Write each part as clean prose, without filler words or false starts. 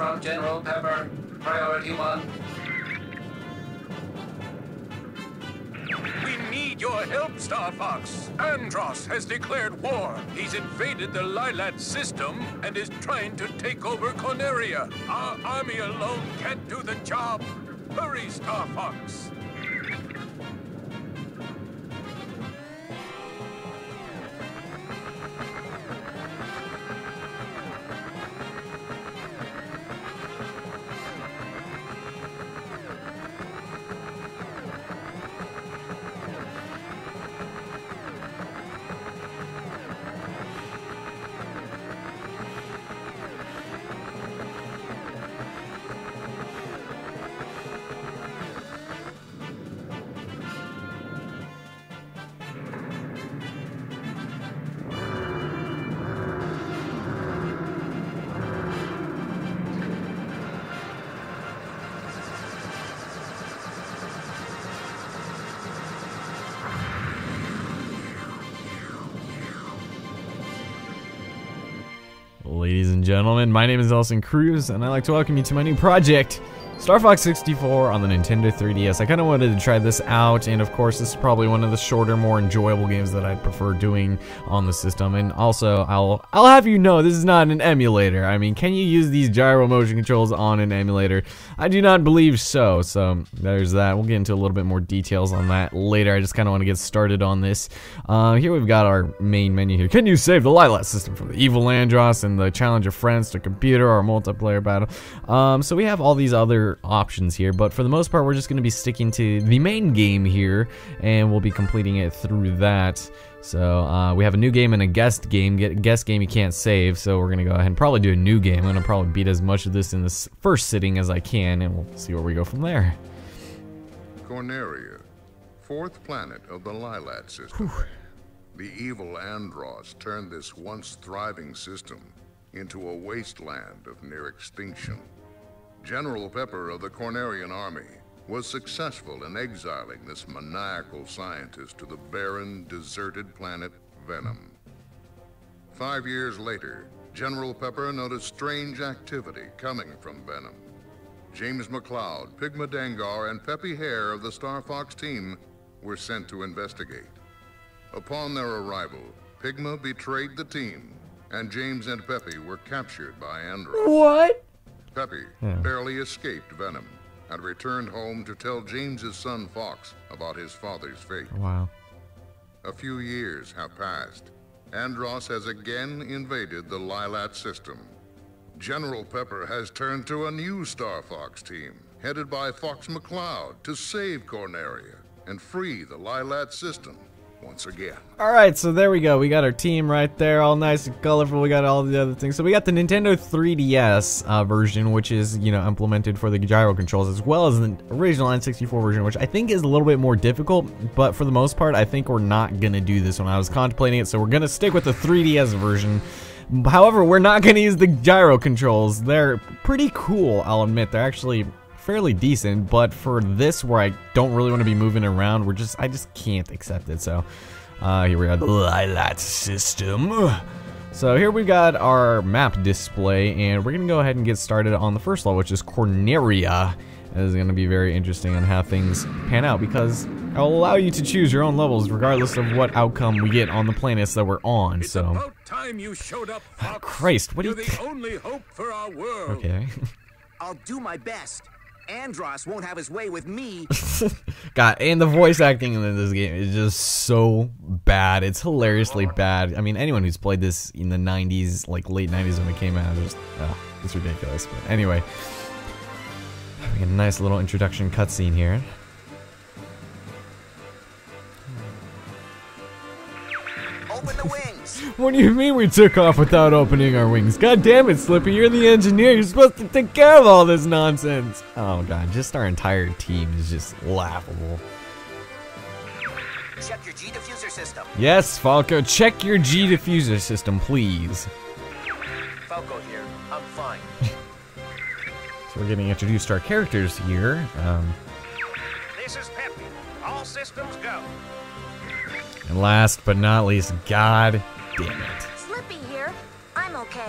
from General Pepper. Priority 1. We need your help, Star Fox. Andross has declared war. He's invaded the Lilat system and is trying to take over Corneria. Our army alone can't do the job. Hurry, Star Fox. Ladies and gentlemen, my name is Alice and Conker, and I'd like to welcome you to my new project, Star Fox 64 on the Nintendo 3DS. I kind of wanted to try this out, and of course this is probably one of the shorter, more enjoyable games that I'd prefer doing on the system. And also, I'll have you know, this is not an emulator. I mean, can you use these gyro motion controls on an emulator? I do not believe so, so there's that. We'll get into a little bit more details on that later. I just kind of want to get started on this. Here we've got our main menu here. Can you save the Lilat system from the evil Andross and the challenge of friends to computer or multiplayer battle? So we have all these other options here, but for the most part we're just going to be sticking to the main game here, and we'll be completing it through that. So we have a new game and a guest game. Guest game you can't save, so we're gonna go ahead and probably do a new game. I'm gonna probably beat as much of this in this first sitting as I can, and we'll see where we go from there. Corneria, fourth planet of the Lilat system. Whew. The evil Andross turned this once thriving system into a wasteland of near extinction. General Pepper of the Cornerian army was successful in exiling this maniacal scientist to the barren, deserted planet Venom. 5 years later, General Pepper noticed strange activity coming from Venom. James McCloud, Pigma Dengar, and Peppy Hare of the Star Fox team were sent to investigate. Upon their arrival, Pigma betrayed the team, and James and Peppy were captured by Andross. What? Peppy barely escaped Venom and returned home to tell James's son Fox about his father's fate. Wow. A few years have passed. Andross has again invaded the Lilat system. General Pepper has turned to a new Star Fox team, headed by Fox McCloud, to save Corneria and free the Lilat system once again. Alright, so there we go. We got our team right there, all nice and colorful. We got all the other things. So we got the Nintendo 3DS version, which is, you know, implemented for the gyro controls, as well as the original N64 version, which I think is a little bit more difficult, but for the most part, I think we're not gonna do this when I was contemplating it, so we're gonna stick with the 3DS version. However, we're not gonna use the gyro controls. They're pretty cool, I'll admit. They're actually fairly decent, but for this where I don't really want to be moving around, I just can't accept it. So here we are, the Lilat system. So here we got our map display, and we're gonna go ahead and get started on the first level, which is Corneria. It is gonna be very interesting on how things pan out, because it'll allow you to choose your own levels regardless of what outcome we get on the planets that we're on. It's so about time you showed up, Fox. Christ, what do you You're the only hope for our world. Okay. I'll do my best. Andross won't have his way with me. God, and the voice acting in this game is just so bad. It's hilariously bad. I mean, anyone who's played this in the 90s, like late 90s when it came out, it's ridiculous. But anyway, we get a nice little introduction cutscene here. Open the wings. What do you mean we took off without opening our wings? God damn it, Slippy, you're the engineer. You're supposed to take care of all this nonsense. Oh god, just our entire team is just laughable. Check your G diffuser system. Yes, Falco, check your G diffuser system, please. Falco here. I'm fine. So we're getting introduced to our characters here. This is Peppy. All systems go. And last but not least, god damn it. Slippy here. I'm okay.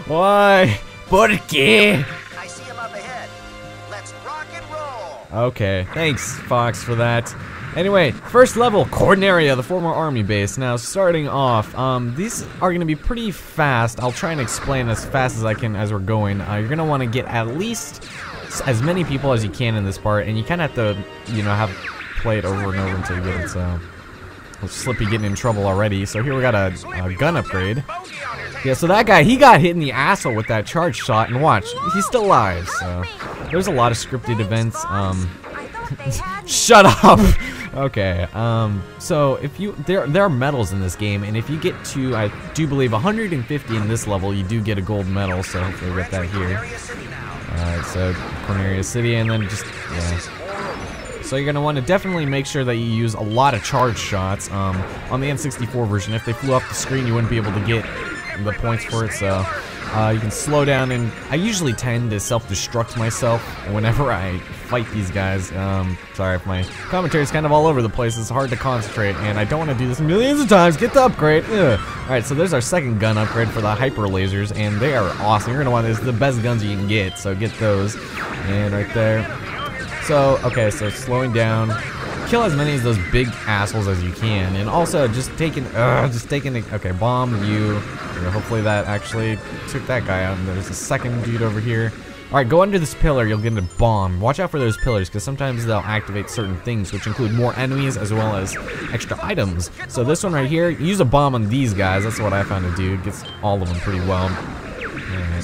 Why? ¿Por qué? I see him up ahead. Let's rock and roll. Okay, thanks, Fox, for that. Anyway, first level, Corneria, the former army base. Now, starting off, these are going to be pretty fast. I'll try and explain as fast as I can as we're going. You're going to want to get at least as many people as you can in this part, and you kind of have to, you know, play it over and over until you get it, so... Slippy getting in trouble already. So here we got a gun upgrade. Yeah, so that guy, he got hit in the asshole with that charge shot, and watch, he's still alive, so... There's a lot of scripted events, Shut up! Okay, so if you, there are medals in this game, and if you get to, I do believe, 150 in this level, you do get a gold medal, so hopefully we get that here. Alright, so Corneria City, and then just, yeah. So you're going to want to definitely make sure that you use a lot of charge shots. On the N64 version, if they flew off the screen, you wouldn't be able to get the points for it, so you can slow down, and I usually tend to self-destruct myself whenever I fight these guys. Sorry if my commentary is kind of all over the place, it's hard to concentrate, and I don't want to do this millions of times. Get the upgrade. Alright, so there's our second gun upgrade for the hyper lasers, and they are awesome. You're going to want, this is the best guns you can get, so get those. And right there. So, okay, so slowing down, kill as many of those big assholes as you can, and also just taking, okay, bomb you. Hopefully that actually took that guy out, and there's a second dude over here. Alright, go under this pillar, you'll get a bomb. Watch out for those pillars, because sometimes they'll activate certain things, which include more enemies as well as extra items. So this one right here, use a bomb on these guys, that's what I found to do. It gets all of them pretty well. Alright.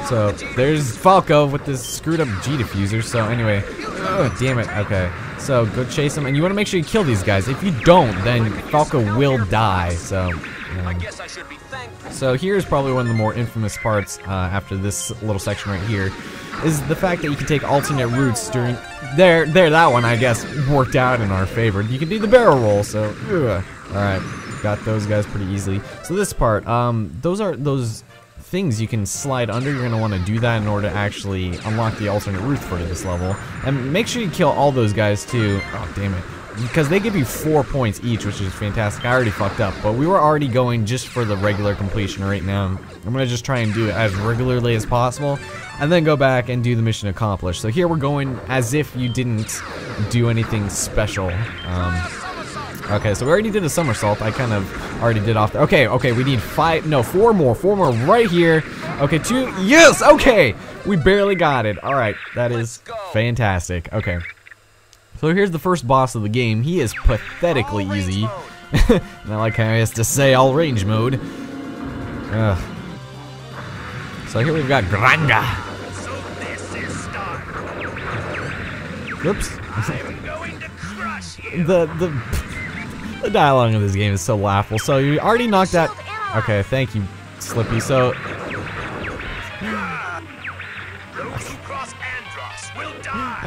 So, there's Falco with this screwed up G diffuser, so anyway. Oh, damn it, okay. So, go chase him, and you want to make sure you kill these guys. If you don't, then Falco will die, so... So here's probably one of the more infamous parts after this little section right here, is the fact that you can take alternate routes during... There, that one, I guess, worked out in our favor. You can do the barrel roll, so... Alright, got those guys pretty easily. So this part, those things you can slide under, you're going to want to do that in order to actually unlock the alternate route for this level. And make sure you kill all those guys too. Oh, damn it. Because they give you 4 points each, which is fantastic. I already fucked up, but we were already going just for the regular completion right now. I'm going to just try and do it as regularly as possible, and then go back and do the mission accomplished. So here we're going as if you didn't do anything special. Okay, so we already did a somersault. I kind of already did off there. Okay, we need 4 more right here. Okay, 2, yes, okay! We barely got it. Alright, that is fantastic. Okay. So here's the first boss of the game. He is pathetically easy. And I like how he has to say all range mode. So here we've got Granga. Oops. The dialogue of this game is so laughable. So you already knocked that. Okay, thank you, Slippy. So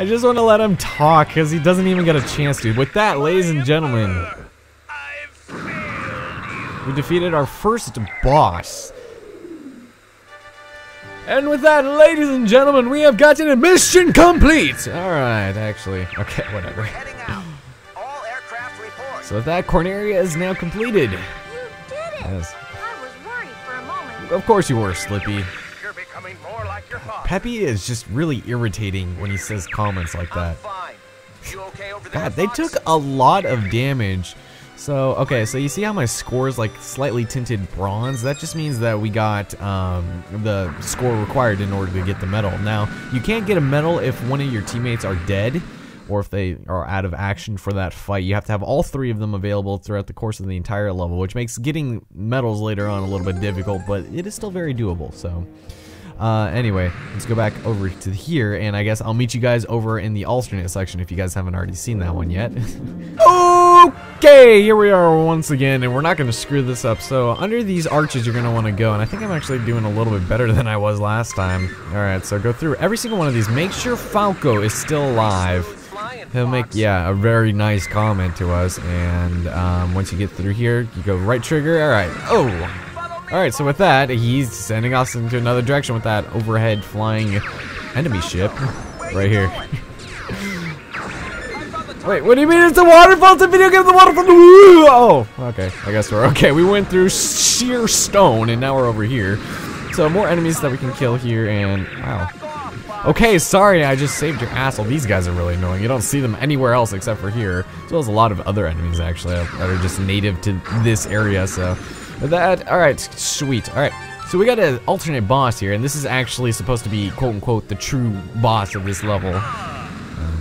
I just want to let him talk because he doesn't even get a chance to. With that, ladies and gentlemen, we defeated our first boss. And with that, ladies and gentlemen, we have gotten a mission complete. All right, actually, okay, whatever. So with that, Corneria is now completed. You did it! Yes. I was worried for a moment. Of course you were, Slippy. You're becoming more like your father. Peppy is just really irritating when he says comments like that. Fine. You okay over there, God, they Fox? took a lot of damage. So, okay, so you see how my score is like slightly tinted bronze? That just means that we got the score required in order to get the medal. Now, you can't get a medal if one of your teammates are dead, or if they are out of action for that fight. You have to have all 3 of them available throughout the course of the entire level, which makes getting medals later on a little bit difficult, but it is still very doable, so... anyway, let's go back over to here, and I guess I'll meet you guys over in the alternate section if you guys haven't already seen that one yet. Okay, here we are once again, and we're not going to screw this up. So, under these arches you're going to want to go, and I think I'm actually doing a little bit better than I was last time. Alright, so go through every single one of these. Make sure Falco is still alive. He'll make, yeah, a very nice comment to us, and once you get through here, you go right trigger. Alright, Alright, so with that, he's sending us into another direction with that overhead flying enemy ship right here. Wait, what do you mean it's a waterfall? It's a video game, the waterfall! Oh, okay, I guess we're okay. We went through sheer stone, and now we're over here. So more enemies that we can kill here, and wow. Okay, sorry, I just saved your asshole. These guys are really annoying. You don't see them anywhere else except for here, as well as a lot of other enemies actually that are just native to this area. So that, all right, sweet. All right, so we got an alternate boss here, and this is actually supposed to be quote unquote the true boss of this level.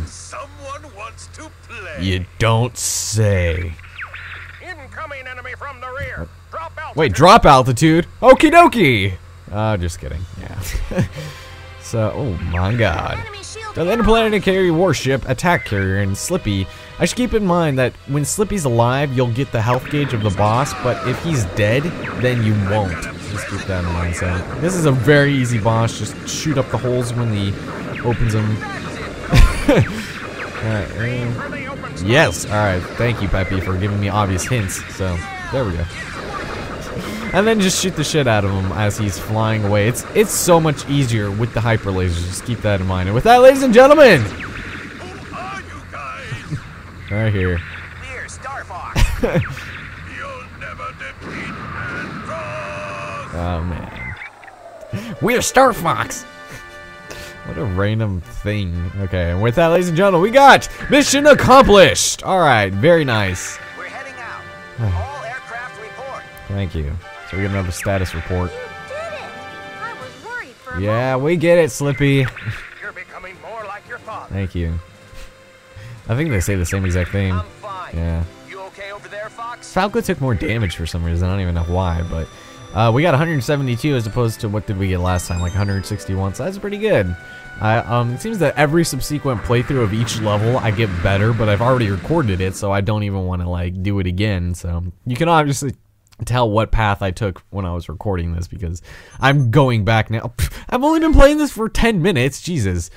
Someone wants to play. You don't say. Incoming enemy from the rear. Drop out. Wait, drop altitude? Okie dokie. Just kidding. Yeah. So, oh my god. Enemy shield The interplanetary warship, attack carrier, and Slippy. I should keep in mind that when Slippy's alive, you'll get the health gauge of the boss, but if he's dead, then you won't. Just keep that in mind. So, this is a very easy boss. Just shoot up the holes when he opens them. Alright, yes, alright. Thank you, Peppy, for giving me obvious hints. So, there we go. And then just shoot the shit out of him as he's flying away. It's so much easier with the hyper lasers. Just keep that in mind. And with that, ladies and gentlemen, Who are you guys? right here. Here, Star Fox. You'll never defeat Andross. Oh man, we're Star Fox. What a random thing. Okay, and with that, ladies and gentlemen, we got mission accomplished. All right, very nice. We're heading out. All aircraft report. Thank you. So we get another status report. You did it! I was worried for a Yeah, moment. we get it, Slippy. You're becoming more like your father. Thank you. I think they say the same exact thing. I'm fine. Yeah. You okay over there, Fox? Falco took more damage for some reason. I don't even know why, but we got 172 as opposed to what did we get last time, like 161. So that's pretty good. It seems that every subsequent playthrough of each level I get better, but I've already recorded it, so I don't even want to like do it again. So you can obviously tell what path I took when I was recording this because I'm going back now. I've only been playing this for 10 minutes. Jesus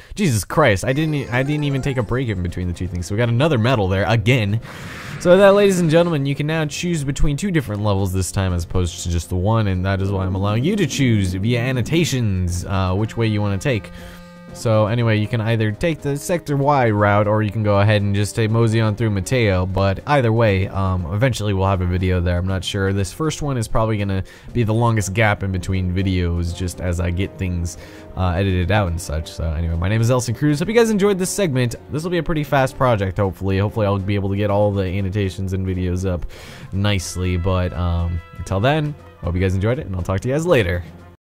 Christ! I didn't even take a break in between the two things. So we got another medal there again. So that, ladies and gentlemen, you can now choose between 2 different levels this time as opposed to just the one, and that is why I'm allowing you to choose via annotations which way you want to take. So anyway, you can either take the Sector Y route, or you can go ahead and just mosey on through Mateo, but either way, eventually we'll have a video there. I'm not sure. This first one is probably going to be the longest gap in between videos, just as I get things edited out and such. So anyway, my name is Alice and Conker. Hope you guys enjoyed this segment. This will be a pretty fast project, hopefully. Hopefully I'll be able to get all the annotations and videos up nicely, but until then, hope you guys enjoyed it, and I'll talk to you guys later.